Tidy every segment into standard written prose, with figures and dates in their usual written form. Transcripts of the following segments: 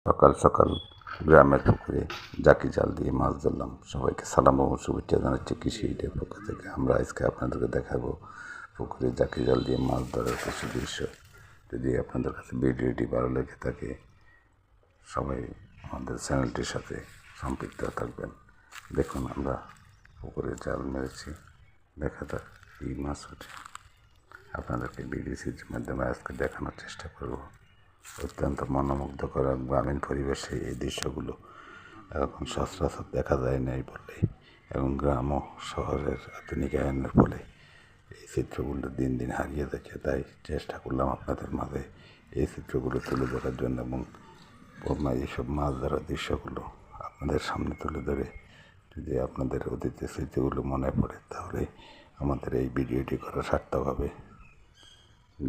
সকাল সকাল গ্রামের পুকুরে জাকি জাল দিয়ে মাছ ধরলাম। সবাইকে সালাম ও শুভেচ্ছা জানাচ্ছি কৃষি ইটের পক্ষ থেকে। আমরা আজকে আপনাদেরকে দেখাবো পুকুরে জাকি জাল দিয়ে মাছ ধরার কিছু দৃশ্য। যদি আপনাদের কাছে ভিডিওটি ভালো লেগে থাকে সবাই আমাদের চ্যানেলটির সাথে সম্পৃক্ত থাকবেন। দেখুন আমরা পুকুরে জাল মেরেছি, দেখা যাক কী মাছ ওঠে। আপনাদেরকে বিডিসির মাধ্যমে আজকে দেখানোর চেষ্টা করব। অত্যন্ত মনোমুগ্ধকর গ্রামীণ পরিবেশে এই দৃশ্যগুলো এখন সচরাচর দেখা যায় নাই বললেই, এবং গ্রাম ও শহরের আধুনিকায়নের ফলে এই চিত্রগুলো দিন দিন হারিয়ে যাচ্ছে। তাই চেষ্টা করলাম আপনাদের মাঝে এই চিত্রগুলো তুলে ধরার জন্য, এবং এইসব মাছ ধরার দৃশ্যগুলো আপনাদের সামনে তুলে ধরে যদি আপনাদের অতীতের স্মৃতিগুলো মনে পড়ে তাহলে আমাদের এই ভিডিওটি করা সার্থক হবে।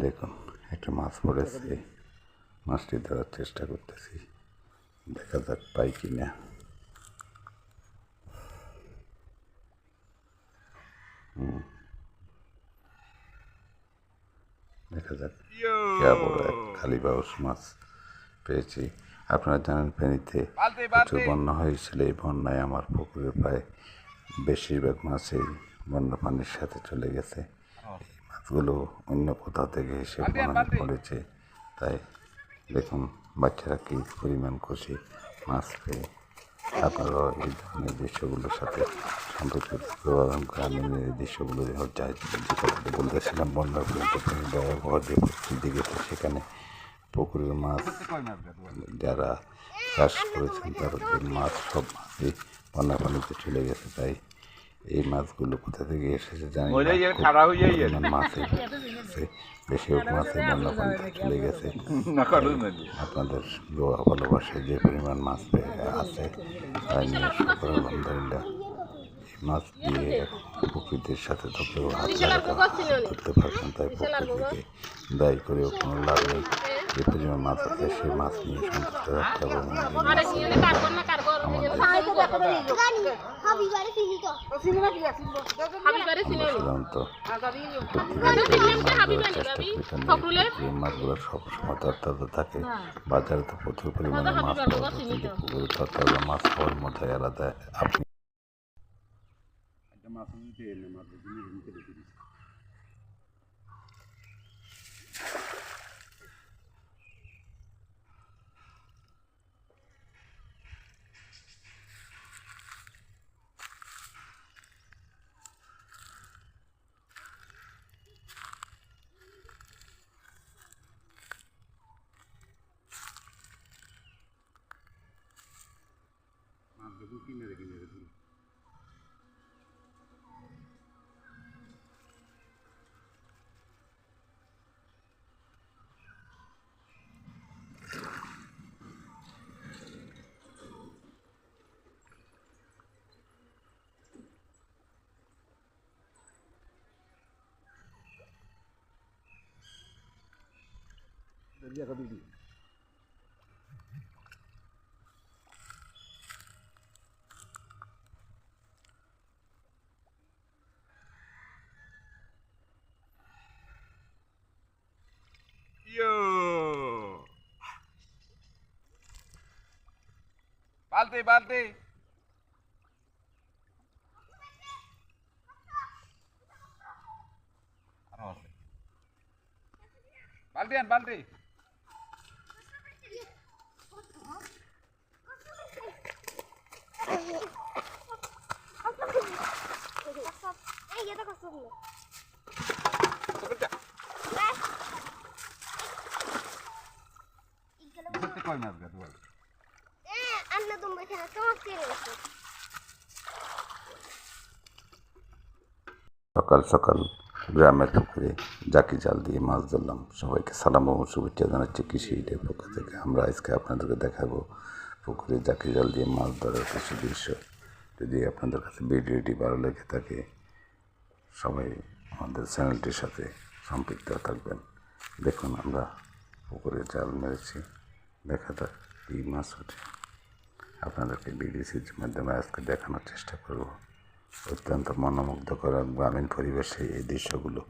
দেখুন একটা মাছ পড়েছে, মাছটি ধরার চেষ্টা করতেছি, দেখা যাক পাই কি না। দেখা যাক বড় এক কালীবাউস মাছ পেয়েছি। আপনারা জানেন ফেনীতে প্রচুর বন্যা হয়েছিল। এই বন্যায় আমার পুকুরের প্রায় বেশিরভাগ মাছই বন্যা পানির সাথে চলে গেছে। এই মাছগুলো অন্য কোথাও থেকে এসে পড়েছে। তাই দেখুন বাচ্চারা কী পরিমাণ খুশি মাছ পেয়ে। আপনারাও এই ধরনের দৃশ্যগুলোর সাথে সম্পৃক্ত গ্রামীণ এই দৃশ্যগুলো যেটা বলতেছিলাম, বন্যার ভয়াবহ যে পরিস্থিতি গেছে সেখানে পুকুরের মাছ যারা চাষ করেছেন তাদের মাছ সব মাছই বন্যা পানিতে চলে গেছে। তাই এই মাছগুলো কোথা থেকে এসেছে জানি না, মাছের বেশিরভাগ মাছের বন্যা পানিতে চলে গেছে। আপনাদের ভালোবাসায় যে পরিমাণ মাছ আছে তাই নিয়ে আলহামদুলিল্লাহ। এই মাছ দিয়ে প্রকৃতির সাথে তো কেউ হাত ধরতে পারছেন, তাই প্রকৃতিকে দায়ী করেও কোনো লাভ নেই। যে পরিমাণ মাছ আছে সেই মাছ নিয়ে সন্তুষ্ট রাখতে হবে। মাছগুলো সবসময় তরতাজা থাকে। বাজারে তো প্রচুর পরিমাণে মাছ পাওয়া যায়, কিন্তু পুকুরে তরতাজা মাছ খাওয়ার মজাই আলাদা। আপনি বালতি বালতি বালতি আন বালতি কই মাছ গাছ বল Anna de mig kan ta seriöst. সকাল সকাল গ্রামের পুকুরে জাকি জাল দিয়ে মাছ ধরলাম। সবাইকে সালাম ও শুভেচ্ছা জানাচ্ছি কৃষি ইটের পক্ষ থেকে। আমরা আজকে আপনাদেরকে দেখাবো পুকুরে জাকি জাল দিয়ে মাছ ধরার কিছু দৃশ্য। যদি আপনাদের কাছে ভিডিওটি ভালো লেগে থাকে সবাই আমাদের চ্যানেলটির সাথে সম্পৃক্ত থাকবেন। দেখুন আমরা পুকুরে জাল মেরেছি, দেখা যাক কী মাছ ওঠে। আপনাদেরকে বিডিসির মাধ্যমে আজকে দেখানোর চেষ্টা করব। অত্যন্ত মনোমুগ্ধকর গ্রামীণ পরিবেশে এই দৃশ্যগুলো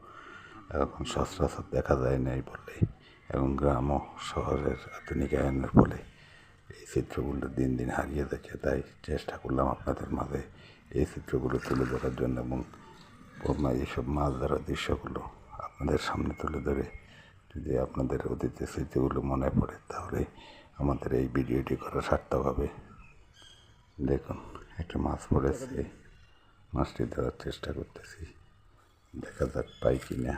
এখন সচরাচর দেখা যায় নাই বললেই, এবং গ্রাম ও শহরের আধুনিকায়নের ফলে এই চিত্রগুলো দিন দিন হারিয়ে যাচ্ছে, তাই চেষ্টা করলাম আপনাদের মাঝে এই চিত্রগুলো তুলে ধরার জন্য এবং এইসব মাছ ধরার দৃশ্যগুলো আপনাদের সামনে তুলে ধরে যদি আপনাদের অতীতের স্মৃতিগুলো মনে পড়ে তাহলে আমাদের এই ভিডিওটি করা সার্থক হবে। দেখুন একটা মাছ পড়েছে, মাছটি ধরার চেষ্টা করতেছি, দেখা যাক পাই কি না।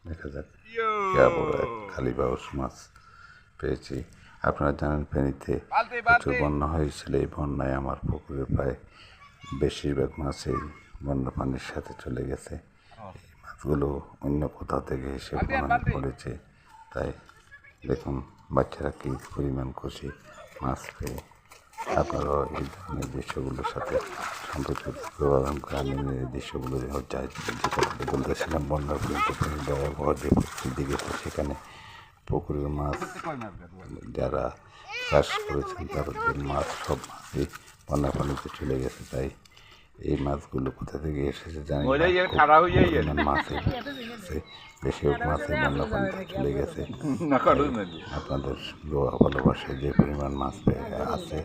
দেখা যাক বড় এক কালীবাউস মাছ পেয়েছি। আপনারা জানেন ফেনীতে প্রচুর বন্যা হয়েছিল, এই বন্যায় আমার পুকুরের প্রায় বেশিরভাগ মাছই বন্যা পানির সাথে চলে গেছে। এই মাছগুলো অন্য কোথাও থেকে এসে পড়েছে, তাই দেখুন বাচ্চারা কী পরিমাণ খুশি মাছ পেয়ে। আপনারাও এই ধরনের দৃশ্যগুলোর সাথে সম্পর্কিত প্রভাব করে আমি এই দৃশ্যগুলো যে কথাটা বলতেছিলাম, বন্যার ভয়াবহ যে পরিস্থিতি গেছে সেখানে পুকুরের মাছ যারা চাষ করেছেন তাদের মাছ সব মাছই বন্যা পানিতে চলে গেছে। তাই এই মাছগুলো কোথা থেকে এসেছে জানি না, মাছে বেশিরভাগ মাছই বন্যা পানিতে চলে গেছে। আপনাদের দোয়া ভালোবাসায় যে পরিমাণ মাছ আছে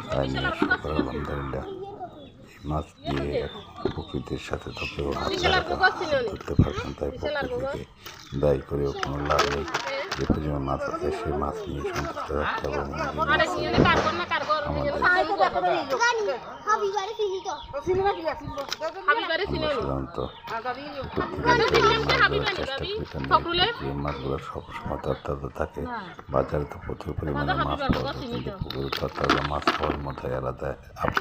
তাই নিয়ে আলহামদুলিল্লাহ। এই মাছ দিয়ে প্রকৃতির সাথে তো কেউ হাত ধরতে পারবেন, তাই প্রকৃতিকে দায়ী করেও কোনো লাভ নেই। যে পরিমাণ মাছ আছে সেই মাছ নিয়ে সন্তুষ্ট রাখতে হবে। মাছগুলো সবসময় তরতাজা থাকে, বাজারে তো প্রচুর পরিমাণে মাছ পাওয়া যায়, কিন্তু পুকুরে তরতাজা মাছ খাওয়ার মতোই আলাদা। আপনি